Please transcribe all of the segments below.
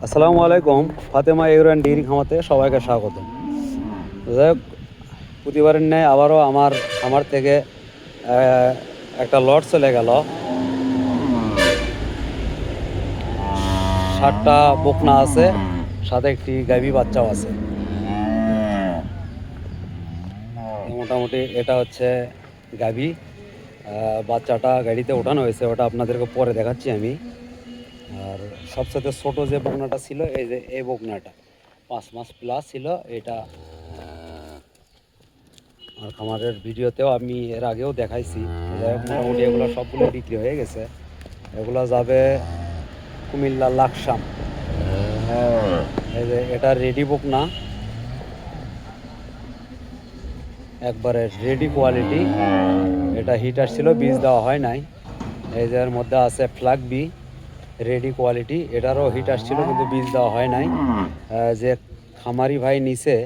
আসসালামু আলাইকুম। Fatema agro and dairy খামাতে সবাইকে স্বাগত। যাই হোক, প্রতিবারের ন্যায় আবারও আমার থেকে একটা লট চলে গেল। 7টা বকনা আছে, সাথে একটি গাভী বাচ্চাও আছে। মোটামুটি এটা হচ্ছে গাভী। বাচ্চাটা গাড়িতে ওঠানো হয়েছে, ওটা আপনাদেরকে পরে দেখাচ্ছি আমি। আর সবচেয়ে ছোট যে বকনাটা ছিল এই বকনাটা 5 মাস প্লাস ছিল এটা। আর খামারের ভিডিওতেও আমি এর আগেও দেখাইছি। যাই হোক, মোটামুটি এগুলো সবগুলো বিক্রি হয়ে গেছে। এগুলো যাবে কুমিল্লা লাকসাম। এই যে এটা রেডি বকনা, একবারে রেডি কোয়ালিটি। এটা হিট আসছিল, বীজ দেওয়া হয় নাই। এই যে এর মধ্যে আছে ফ্ল্যাগ বি, রেডি কোয়ালিটি। এটারও হিট আসছিল কিন্তু বীজ দেওয়া হয় নাই। যে খামারি ভাই নিছে,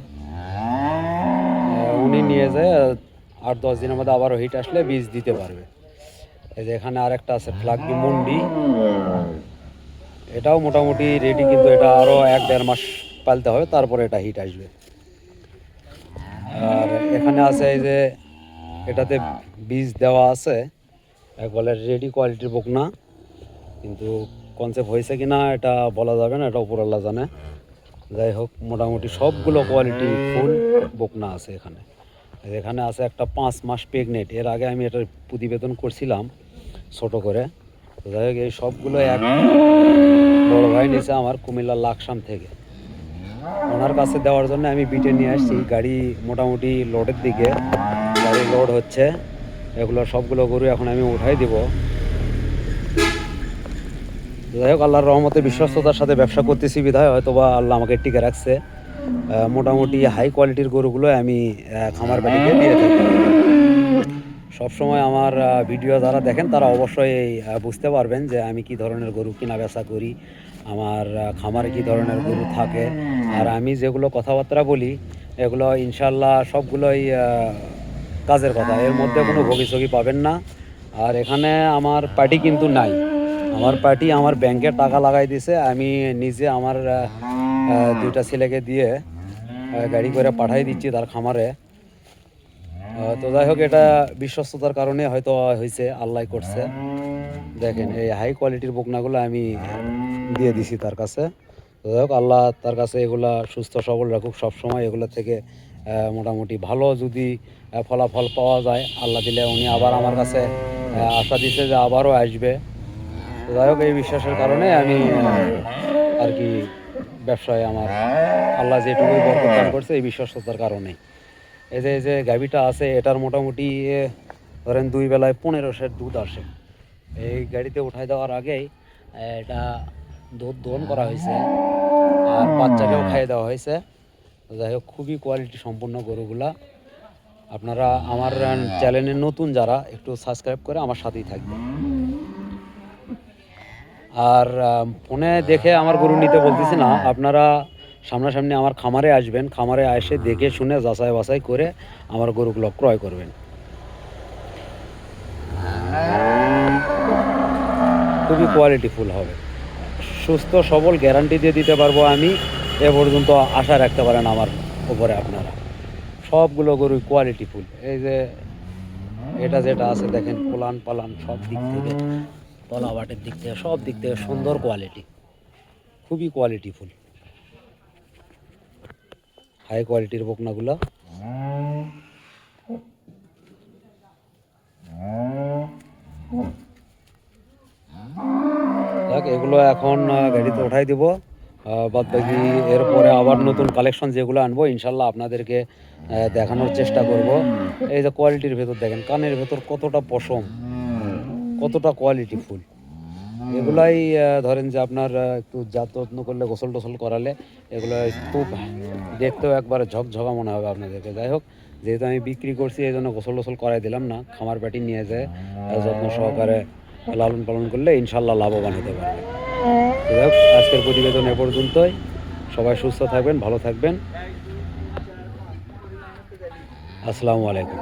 উনি নিয়ে যায় 8-10 দিনের মধ্যে আবারও হিট আসলে বীজ দিতে পারবে। এই যে এখানে আরেকটা আছে ফ্ল্যাগ বি মুন্ডি, এটাও মোটামুটি রেডি, কিন্তু এটা আরও 1-1.5 মাস পালতে হবে, তারপরে এটা হিট আসবে। আর এখানে আছে এই যে এটাতে বীজ দেওয়া আছে, বলে রেডি কোয়ালিটির বকনা, কিন্তু কনসেপ্ট হয়েছে কি না এটা বলা যাবে না, এটা উপরওয়ালা জানে। যাই হোক, মোটামুটি সবগুলো কোয়ালিটি ফুল বকনা আছে এখানে। এখানে আছে একটা 5 মাস প্রেগনেন্ট, এর আগে আমি এটার প্রতিবেদন করছিলাম ছোট করে। যাই হোক, এই সবগুলো এক বড় ভাই নিচে আমার কুমিল্লা লাকসাম থেকে। ওনার কাছে দেওয়ার জন্য আমি বিটে নিয়ে আসছি। গাড়ি মোটামুটি লোডের দিকে, গাড়ি লোড হচ্ছে। এগুলো সবগুলো গরু এখন আমি উঠাই দিব। যাই হোক, আল্লাহর রহমতে বিশ্বস্ততার সাথে ব্যবসা করতেছি বিধায় হয়তো বা আল্লাহ আমাকে টিকে রাখছে। মোটামুটি হাই কোয়ালিটির গরুগুলো আমি খামার বাড়িতে দিয়ে থাকি। সবসময় আমার ভিডিও যারা দেখেন তারা অবশ্যই বুঝতে পারবেন যে আমি কি ধরনের গরু কিনা বেচা করি, আমার খামারে কি ধরনের গরু থাকে। আর আমি যেগুলো কথাবার্তা বলি এগুলো ইনশাল্লাহ সবগুলোই কাজের কথা, এর মধ্যে কোনো ভোগিছগি পাবেন না। আর এখানে আমার পার্টি কিন্তু নাই। আমার পার্টি আমার ব্যাংকে টাকা লাগাই দিছে, আমি নিজে আমার 2টা ছেলেকে দিয়ে গাড়ি করে পাঠাই দিচ্ছি তার খামারে। তো যাই হোক, এটা বিশ্বস্ততার কারণে হয়তো হয়েছে, আল্লাহ করছে। দেখেন এই হাই কোয়ালিটির বকনাগুলো আমি দিয়ে দিছি তার কাছে। তো যাই হোক, আল্লাহ তার কাছে এগুলা সুস্থ সবল রাখুক সবসময়। এগুলো থেকে মোটামুটি ভালো যদি ফলাফল পাওয়া যায়, আল্লাহ দিলে উনি আবার আমার কাছে আশা দিছে যে আবারও আসবে। তো যাই হোক, এই বিশ্বাসের কারণে আমি আর কি ব্যবসায় আমার আল্লাহ যেটুকুই বরকত দান করছে এই বিশ্বস্ততার কারণে। এই যে গাভীটা আছে, এটার মোটামুটি ধরেন 2 বেলায় 15 সের দুধ আসে। এই গাড়িতে উঠাই দেওয়ার আগেই এটা দুধ দোহন করা হয়েছে, আর বাচ্চাকেও খাইয়ে দেওয়া হয়েছে। যাই হোক, খুবই কোয়ালিটি সম্পূর্ণ গরুগুলা। আপনারা আমার চ্যানেলে নতুন যারা, একটু সাবস্ক্রাইব করে আমার সাথেই থাকবে। আর ফোনে দেখে আমার গরু নিতে বলতেছি না, আপনারা সামনাসামনি আমার খামারে আসবেন, খামারে এসে দেখে শুনে যাচাই বাছাই করে আমার গরুগুলো ক্রয় করবেন। খুবই কোয়ালিটিফুল হবে, সুস্থ সবল গ্যারান্টি দিয়ে দিতে পারবো আমি। এ পর্যন্ত আশা রাখতে পারেন আমার উপরে আপনারা। সবগুলো গরু কোয়ালিটিফুল। এই যে এটা যেটা আছে দেখেন, পোলান পালান সব দিক থেকে, তলাবাটের দিক থেকে, সব দিক থেকে সুন্দর কোয়ালিটি, খুবই কোয়ালিটিফুল হাই কোয়ালিটির বকনাগুলো। দেখ, এগুলো এখন গাড়িতে উঠাই দিব। বাদ বাকি এরপরে আবার নতুন কালেকশন যেগুলো আনবো ইনশাল্লাহ আপনাদেরকে দেখানোর চেষ্টা করব। এই যে কোয়ালিটির ভেতর দেখেন, কানের ভেতর কতটা পশম, কতটা কোয়ালিটিফুল। এগুলাই ধরেন যে আপনার একটু যত্ন করলে, গোসল টোসল করালে এগুলো খুব দেখতেও একবারে ঝকঝকা মনে হবে আপনাদেরকে। যাই হোক, যেহেতু আমি বিক্রি করছি এই জন্য গোসল টোসল করাই দিলাম না, খামার প্যাটি নিয়ে যায় যত্ন সহকারে লালন পালন করলে ইনশাল্লাহ লাভবান হতে পারবে। যাই হোক, আজকের প্রতিবেদন এ পর্যন্তই। সবাই সুস্থ থাকবেন, ভালো থাকবেন। আসসালামু আলাইকুম।